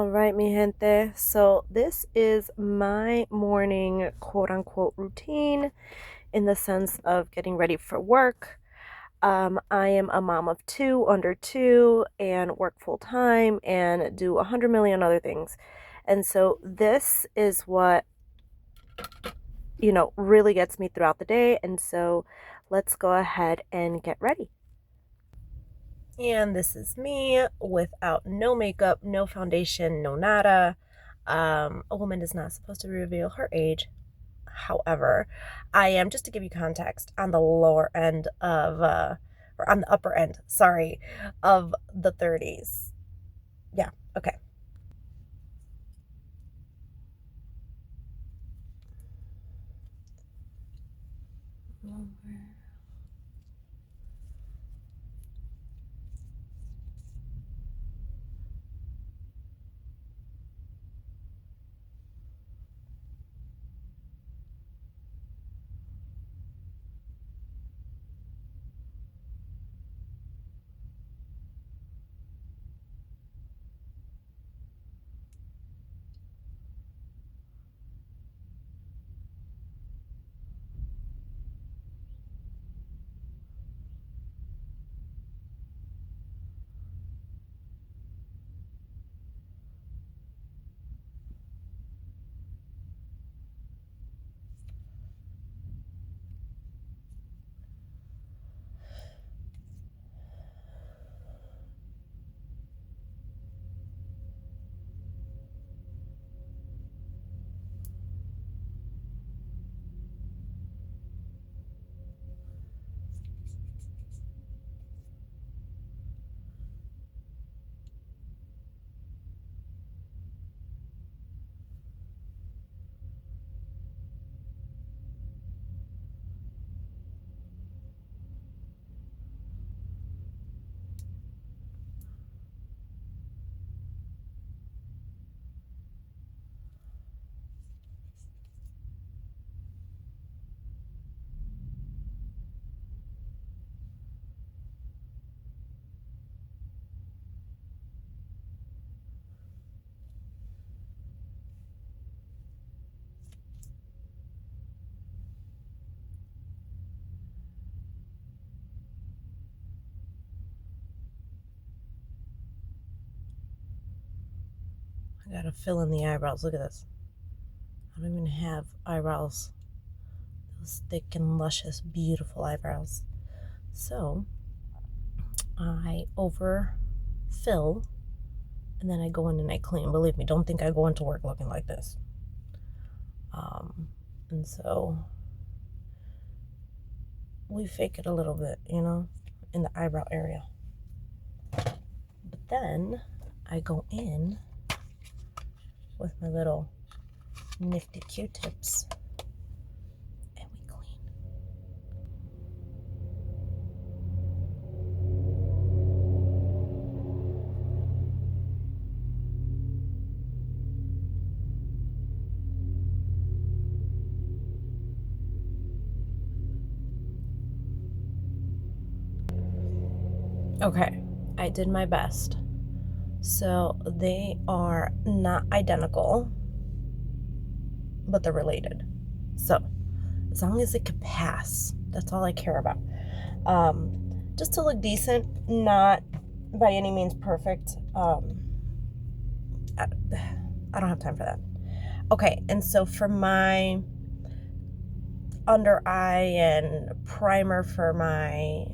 right, mi gente. So this is my morning quote unquote routine in the sense of getting ready for work. I am a mom of two, under two, and work full time and do 100 million other things. And so this is what, really gets me throughout the day. And so let's go ahead and get ready. And this is me without no makeup, no foundation, no nada. A woman is not supposed to reveal her age. However, I am, just to give you context, on the lower end of, or on the upper end, sorry, of the 30s. Yeah, okay. I gotta fill in the eyebrows. Look at this. I don't even have eyebrows. Those thick and luscious, beautiful eyebrows. So I overfill and then I go in and I clean. Believe me, don't think I go into work looking like this. And so we fake it a little bit, in the eyebrow area. But then I go in with my little nifty Q-tips and we clean. Okay, I did my best. So they are not identical, but they're related. So as long as it can pass, that's all I care about. Just to look decent, not by any means perfect. I don't have time for that. Okay, and so for my under eye and primer for my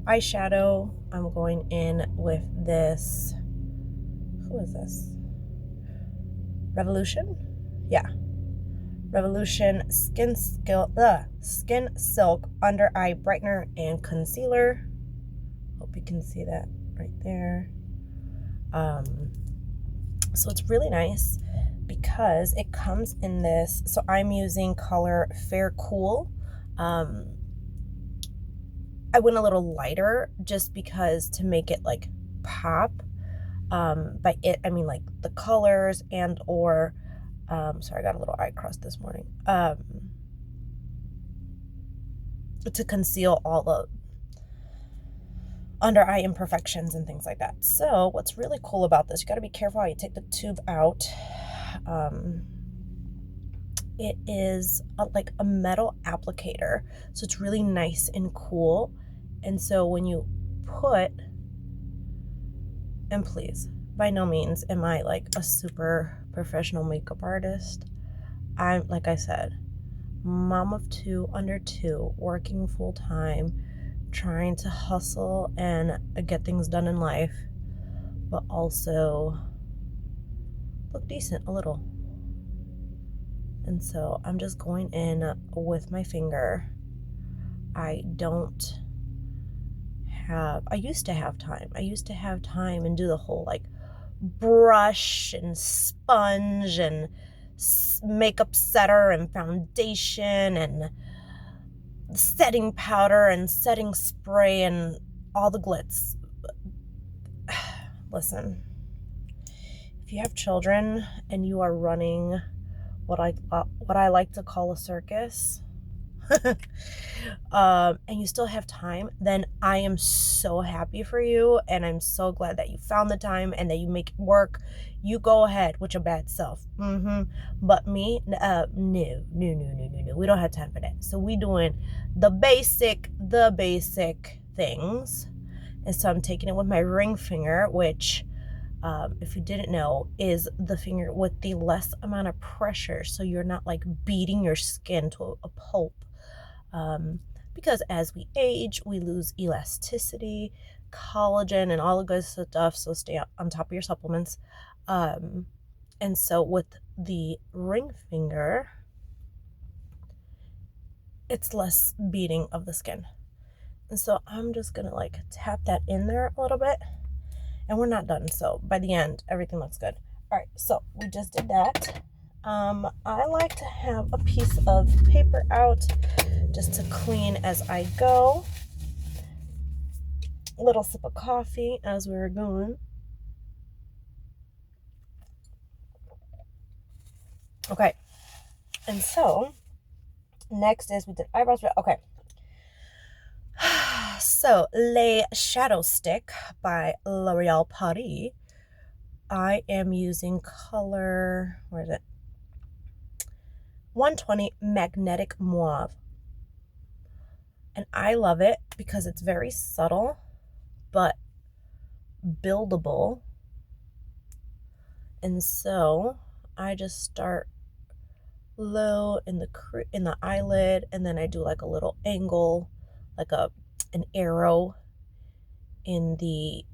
eyeshadow, I'm going in with this. Who is this? Revolution? Yeah. Revolution Skin Silk Under Eye Brightener and Concealer. Hope you can see that right there. So it's really nice because it comes in this. So I'm using color Fair Cool. I went a little lighter just because to make it like pop. By it, I mean like the colors and or, sorry, I got a little eye crust this morning. To conceal all under eye imperfections and things like that. So what's really cool about this, you got to be careful how you take the tube out. It is like a metal applicator, so it's really nice and cool. And so when you put, and please, by no means am I like a super professional makeup artist. I'm, like I said, mom of two, under two, working full time, trying to hustle and get things done in life, but also look decent a little. And so I'm just going in with my finger. I used to have time. I used to have time and do the whole like brush and sponge and makeup setter and foundation and setting powder and setting spray and all the glitz. Listen, if you have children and you are running what I like to call a circus, and you still have time, then I am so happy for you, and I'm so glad that you found the time and that you make it work. You go ahead with your bad self. But me, no, we don't have time for that. So we doing the basic things. And so I'm taking it with my ring finger, which if you didn't know, is the finger with the less amount of pressure, so you're not like beating your skin to a pulp. Because as we age, we lose elasticity, collagen, and all the good stuff, so stay on top of your supplements. And so with the ring finger, it's less beating of the skin. And so I'm just gonna like tap that in there a little bit. And we're not done, so by the end, everything looks good. All right, so we just did that. I like to have a piece of paper out just to clean as I go. A little sip of coffee as we were going. Okay, and so next is we did eyebrows. Okay. So, Le Shadow Stick by L'Oreal Paris. I am using color, where is it? 120 Magnetic Mauve. And I love it because it's very subtle, but buildable. And so I just start low in the eyelid, and then I do like a little angle, like an arrow in the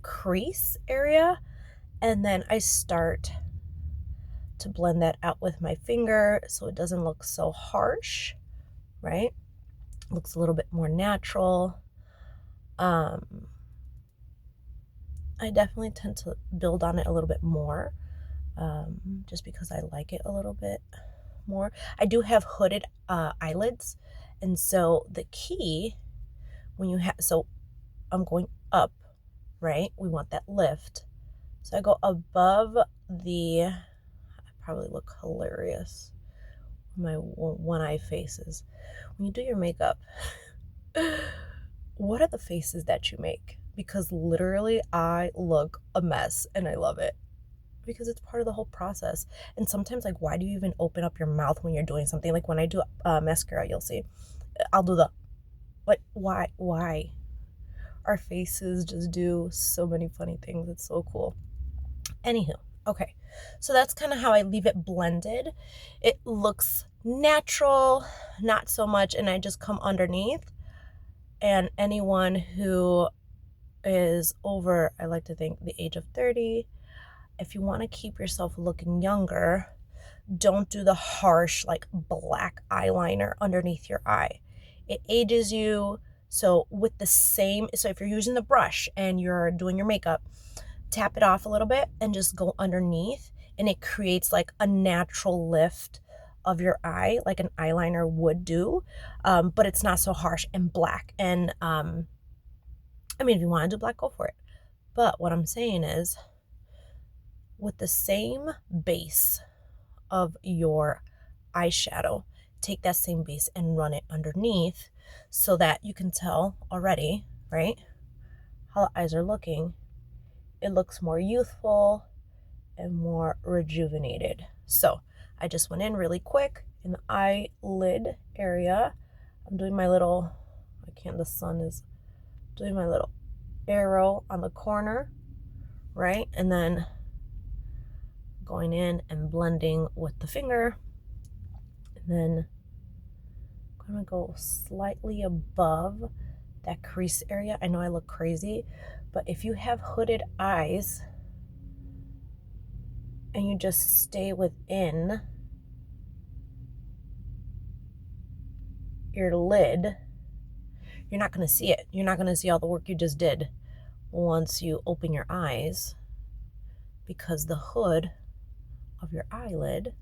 crease area, and then I start to blend that out with my finger so it doesn't look so harsh, right? It looks a little bit more natural. I definitely tend to build on it a little bit more, just because I like it a little bit more. I do have hooded eyelids, and so the key when you have, so I'm going up, right? We want that lift. So I go above the, I probably look hilarious. My one eye faces. When you do your makeup, what are the faces that you make? Because literally I look a mess and I love it because it's part of the whole process. And sometimes, like, why do you even open up your mouth when you're doing something? Like when I do mascara, you'll see I'll do the, like, why? Our faces just do so many funny things. It's so cool. Anywho, okay, so that's kind of how I leave it blended. It looks natural, not so much, and I just come underneath. And anyone who is over, I like to think, the age of 30, if you want to keep yourself looking younger, don't do the harsh like black eyeliner underneath your eye. It ages you. So with the same, so if you're using the brush and you're doing your makeup, tap it off a little bit and just go underneath, and it creates like a natural lift of your eye like an eyeliner would do, but it's not so harsh and black. And I mean, if you want to do black, go for it. But what I'm saying is, with the same base of your eyeshadow, take that same base and run it underneath so that you can tell already, right? how the eyes are looking, it looks more youthful and more rejuvenated. So I just went in really quick in the eyelid area. I'm doing my little, the sun is doing my little arrow on the corner, right? And then going in and blending with the finger. And then I'm gonna go slightly above that crease area. I know I look crazy, but if you have hooded eyes and you just stay within your lid, you're not going to see it. You're not going to see all the work you just did once you open your eyes, because the hood of your eyelid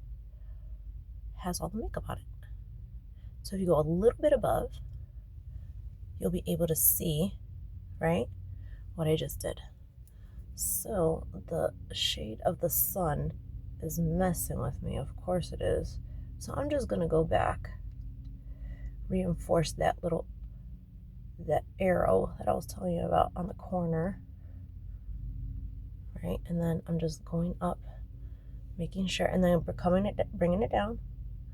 has all the makeup on it. So if you go a little bit above, you'll be able to see, right, what I just did. So the shade of the sun is messing with me. Of course it is. So I'm just going to go back, reinforce that arrow that I was telling you about on the corner, right? And then I'm just going up, making sure, and then bringing it down,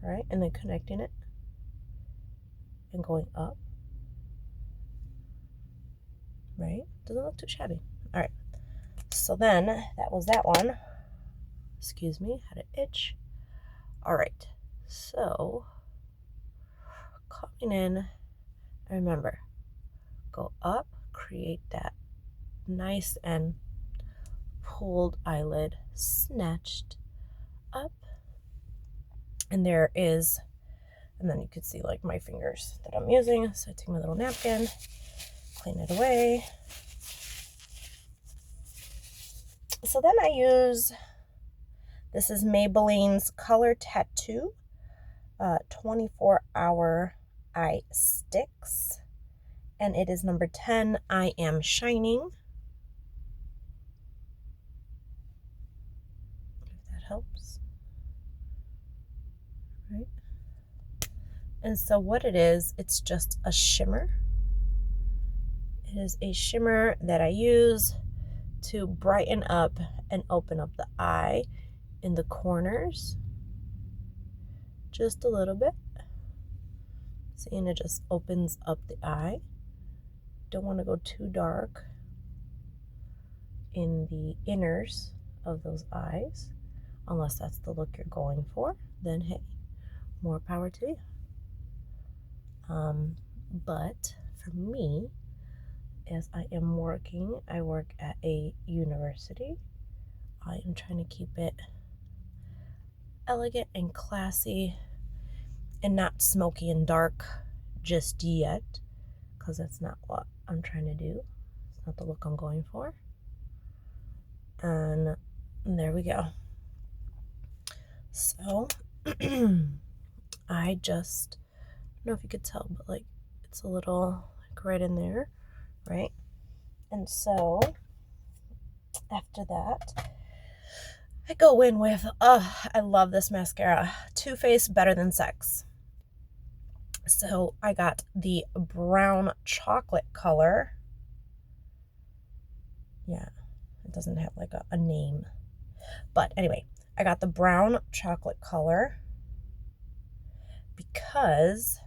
right? And then connecting it and going up, right? Doesn't look too shabby. All right. So then that was that one. Excuse me, had an itch. All right. So coming in, remember, go up, create that nice and pulled eyelid, snatched up, and there is, and then you could see like my fingers that I'm using. So I take my little napkin, clean it away. So then I use, this is Maybelline's Color Tattoo 24-hour eye sticks, and it is number 10, I Am Shining. If that helps. Right. And so what it is, it's just a shimmer. It is a shimmer that I use to brighten up and open up the eye in the corners just a little bit. See, and it just opens up the eye. Don't want to go too dark in the inners of those eyes, unless that's the look you're going for. Then hey, more power to you. But for me, as I work at a university. I am trying to keep it elegant and classy and not smoky and dark just yet, because that's not what I'm trying to do. It's not the look I'm going for. And there we go. So I just, I don't know if you could tell, but like it's a little like right in there, right? And so after that, I go in with, I love this mascara, Too Faced Better Than Sex. So I got the brown chocolate color. Yeah, it doesn't have like a name. But anyway, I got the brown chocolate color because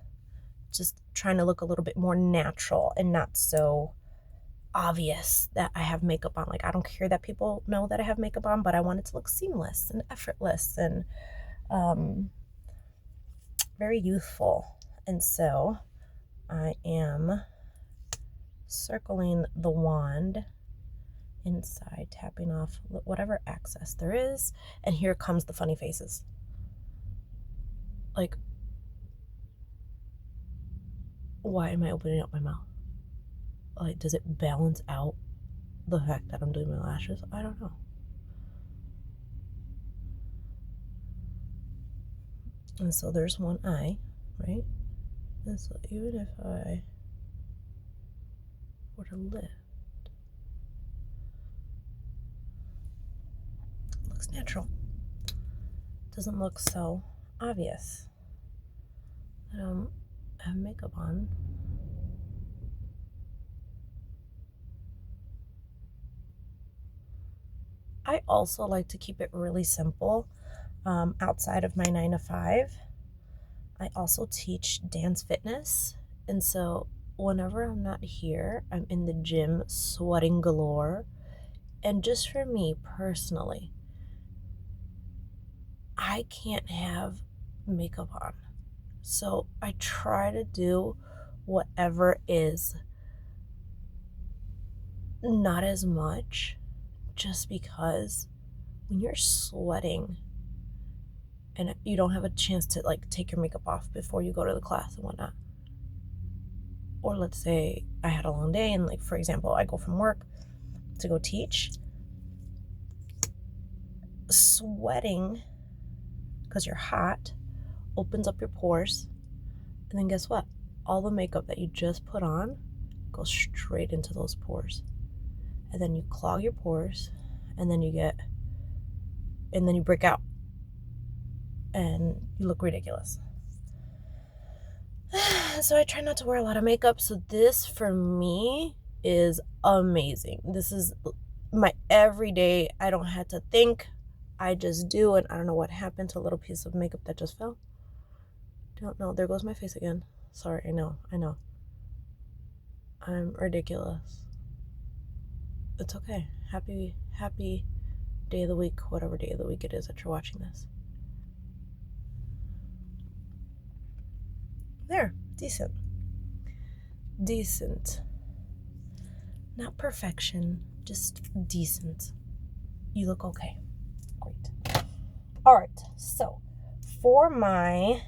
just trying to look a little bit more natural and not so obvious that I have makeup on. Like, I don't care that people know that I have makeup on, but I want it to look seamless and effortless and very youthful. And so I am circling the wand inside, tapping off whatever excess there is. And here comes the funny faces. Like, why am I opening up my mouth? Like, does it balance out the fact that I'm doing my lashes? I don't know. And so there's one eye, right? And so even if I were to lift, it looks natural. It doesn't look so obvious that I have makeup on. I also like to keep it really simple. Outside of my 9 to 5, I also teach dance fitness. And so whenever I'm not here, I'm in the gym sweating galore. And just for me personally, I can't have makeup on. So I try to do whatever is not as much, just because when you're sweating and you don't have a chance to like take your makeup off before you go to the class and whatnot, or let's say I had a long day and, like, for example, I go from work to go teach, sweating because you're hot opens up your pores, and then guess what? All the makeup that you just put on goes straight into those pores, and then you clog your pores, and then you break out and you look ridiculous. So I try not to wear a lot of makeup. So this for me is amazing. This is my everyday. I don't have to think. I just do, and I don't know what happened to a little piece of makeup that just fell. Don't know. There goes my face again. Sorry, I know. I'm ridiculous. It's okay. Happy day of the week, whatever day of the week it is that you're watching this. There, decent. Not perfection, just decent. You look okay. Great. All right, so for my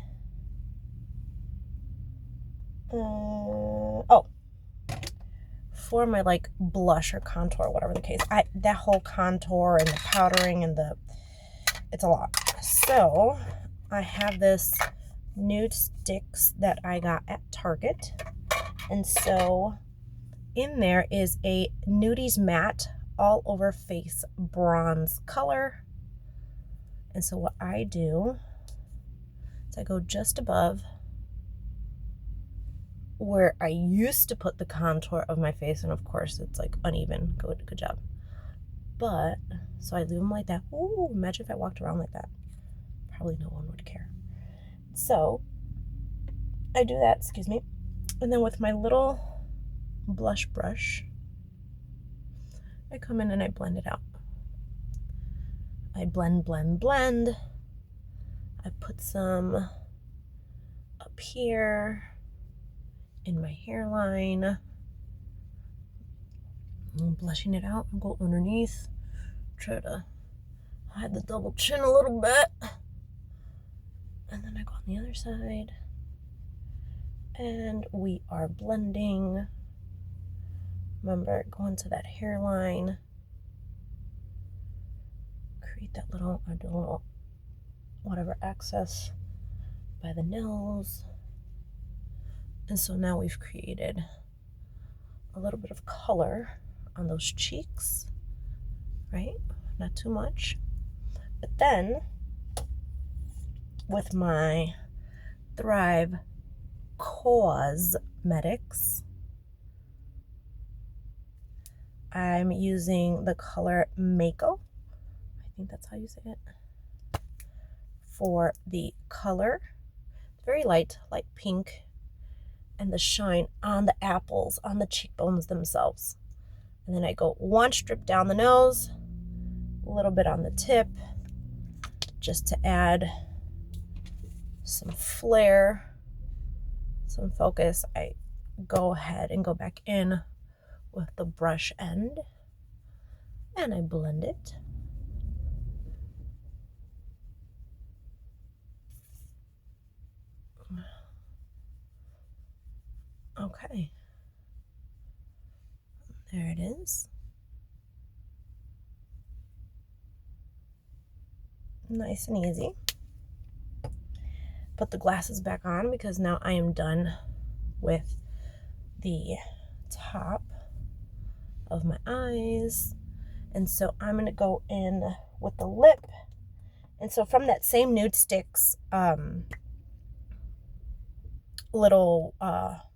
like blush or contour, whatever the case, that whole contour and the powdering and it's a lot. So I have this nude sticks that I got at Target, and so in there is a Nudies matte all over face bronze color. And so what I do is I go just above where I used to put the contour of my face, and of course it's like uneven. Good job. But so I leave them like that. Ooh, imagine if I walked around like that. Probably no one would care. So I do that, and then with my little blush brush, I come in and I blend it out. I blend. I put some up here in my hairline. I'm blushing it out and go underneath. Try to hide the double chin a little bit. And then I go on the other side. And we are blending. Remember, go into that hairline. Create that little whatever excess by the nose. And so now we've created a little bit of color on those cheeks, right? Not too much. But then with my Thrive Cosmetics, I'm using the color Mako. I think that's how you say it. For the color, very light pink, and the shine on the apples, on the cheekbones themselves. And then I go one strip down the nose, a little bit on the tip, just to add some flare, some focus. I go ahead and go back in with the brush end, and I blend it. Okay, there it is. Nice and easy. Put the glasses back on because now I am done with the top of my eyes. And so I'm going to go in with the lip. And so from that same Nude Sticks little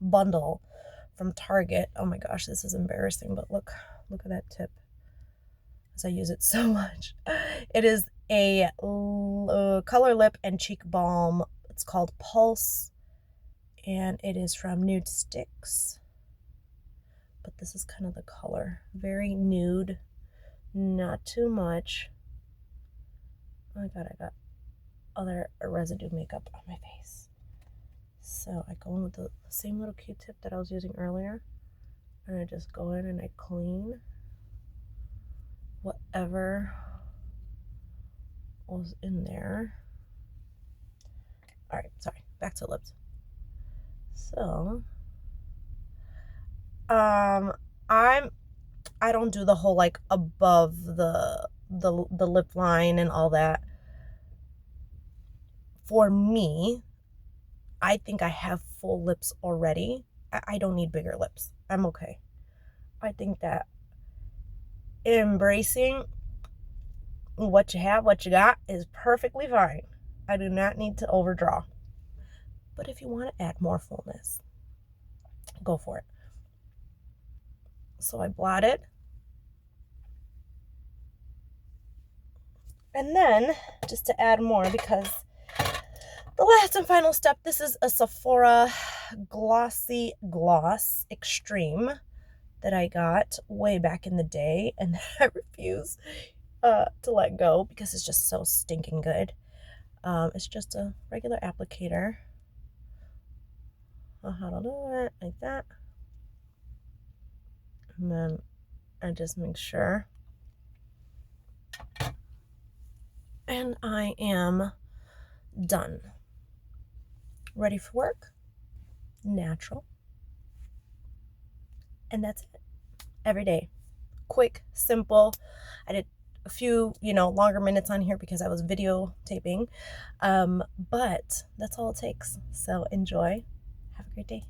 bundle from Target. Oh my gosh, this is embarrassing, but look at that tip. because I use it so much. It is a color lip and cheek balm. It's called Pulse, and it is from Nude Sticks. But this is kind of the color. Very nude, not too much. Oh my god, I got other residue makeup on my face. So I go in with the same little Q-tip that I was using earlier, and I just go in and I clean whatever was in there. All right, sorry, back to lips. So I don't do the whole like above the lip line and all that. For me, I think I have full lips already. I don't need bigger lips. I'm okay. I think that embracing what you have, what you got, is perfectly fine. I do not need to overdraw. But if you want to add more fullness, go for it. So I blotted. And then, just to add more, because the last and final step, this is a Sephora Glossy Gloss Extreme that I got way back in the day, and I refuse to let go because it's just so stinking good. It's just a regular applicator. How to do it, like that. And then I just make sure. And I am done. Ready for work. Natural. And that's it. Every day. Quick, simple. I did a few, longer minutes on here because I was videotaping. But that's all it takes. So enjoy. Have a great day.